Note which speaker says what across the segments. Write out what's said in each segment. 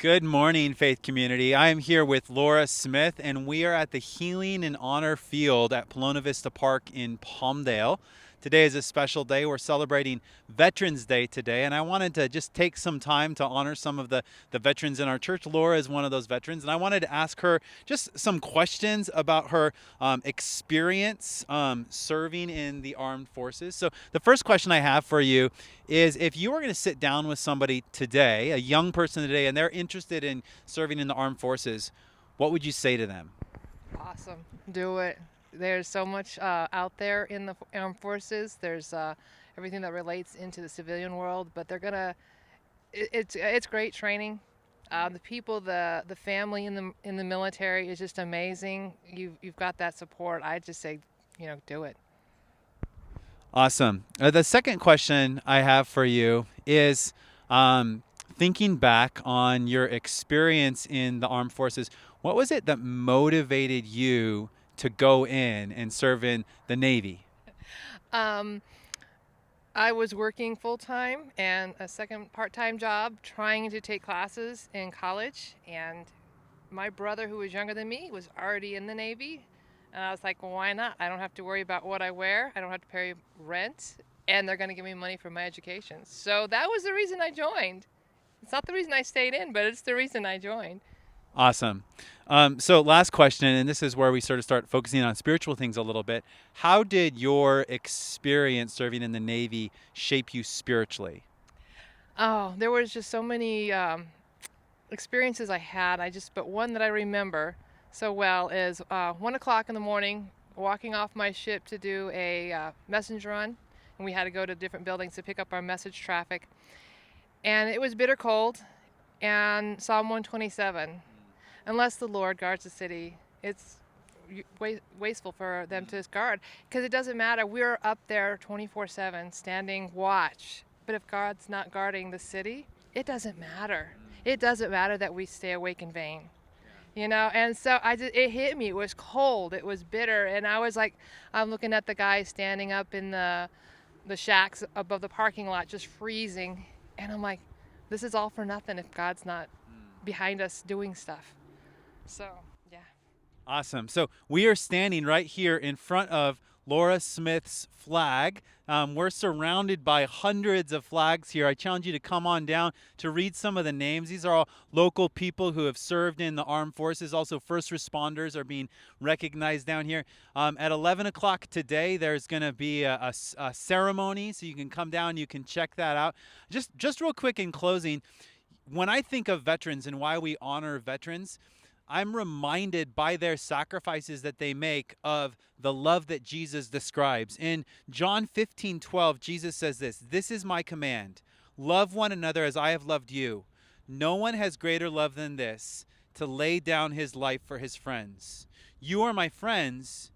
Speaker 1: Good morning, Faith Community. I am here with Laura Smith, and we are at the Healing and Honor Field at Pomona Vista Park in Palmdale. Today is a special day. We're celebrating Veterans Day today, and I wanted to just take some time to honor some of the veterans in our church. Laura is one of those veterans, and I wanted to ask her just some questions about her experience serving in the armed forces. So the first question I have for you is, if you were going to sit down with somebody today, a young person today, and they're interested in serving in the armed forces, what would you say to them?
Speaker 2: Awesome. Do it. There's so much out there in the armed forces. There's everything that relates into the civilian world, but they're gonna. It's great training. The people, the family in the military is just amazing. You've got that support. I just say, do it.
Speaker 1: Awesome. The second question I have for you is, thinking back on your experience in the armed forces, what was it that motivated you to go in and serve in the Navy?
Speaker 2: Um, I was working full time and a second part time job trying to take classes in college. And my brother, who was younger than me, was already in the Navy. And I was like, well, why not? I don't have to worry about what I wear, I don't have to pay rent, and they're going to give me money for my education. So that was the reason I joined. It's not the reason I stayed in, but it's the reason I joined.
Speaker 1: Awesome. So last question, and this is where we sort of start focusing on spiritual things a little bit. How did your experience serving in the Navy shape you spiritually?
Speaker 2: Oh, there was just so many experiences I had. But one that I remember so well is 1 o'clock in the morning, walking off my ship to do a message run, and we had to go to different buildings to pick up our message traffic. And it was bitter cold, and Psalm 127, unless the Lord guards the city, it's wasteful for them to guard, because it doesn't matter. We're up there 24/7 standing watch, but if God's not guarding the city, it doesn't matter. It doesn't matter that we stay awake in vain. And so it hit me. It was cold, it was bitter, and I was like, I'm looking at the guys standing up in the shacks above the parking lot just freezing, and I'm like, this is all for nothing if God's not behind us doing stuff. So, yeah.
Speaker 1: Awesome. So we are standing right here in front of Laura Smith's flag. We're surrounded by hundreds of flags here. I challenge you to come on down to read some of the names. These are all local people who have served in the armed forces. Also, first responders are being recognized down here. At 11 o'clock today, there's going to be a ceremony, so you can come down, you can check that out. Just real quick in closing, when I think of veterans and why we honor veterans, I'm reminded by their sacrifices that they make of the love that Jesus describes. In John 15:12, Jesus says this is my command, love one another as I have loved you. No one has greater love than this, to lay down his life for his friends. You are my friends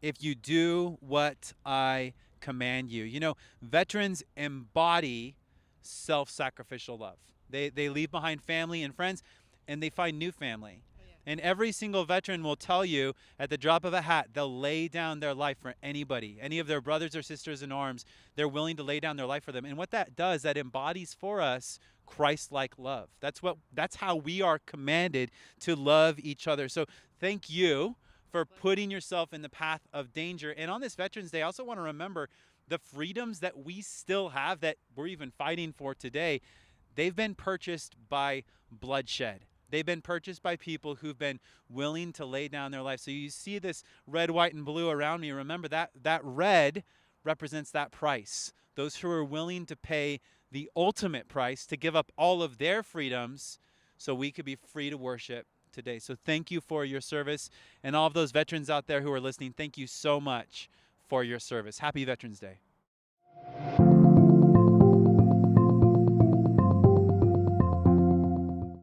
Speaker 1: if you do what I command you. You know, veterans embody self-sacrificial love. They leave behind family and friends, and they find new family. And every single veteran will tell you, at the drop of a hat, they'll lay down their life for anybody, any of their brothers or sisters in arms. They're willing to lay down their life for them. And what that does, that embodies for us Christ-like love. That's how we are commanded to love each other. So thank you for putting yourself in the path of danger. And on this Veterans Day, I also want to remember the freedoms that we still have, that we're even fighting for today. They've been purchased by bloodshed. They've been purchased by people who've been willing to lay down their life. So you see this red, white, and blue around me. Remember that red represents that price. Those who are willing to pay the ultimate price to give up all of their freedoms so we could be free to worship today. So thank you for your service. And all of those veterans out there who are listening, thank you so much for your service. Happy Veterans Day.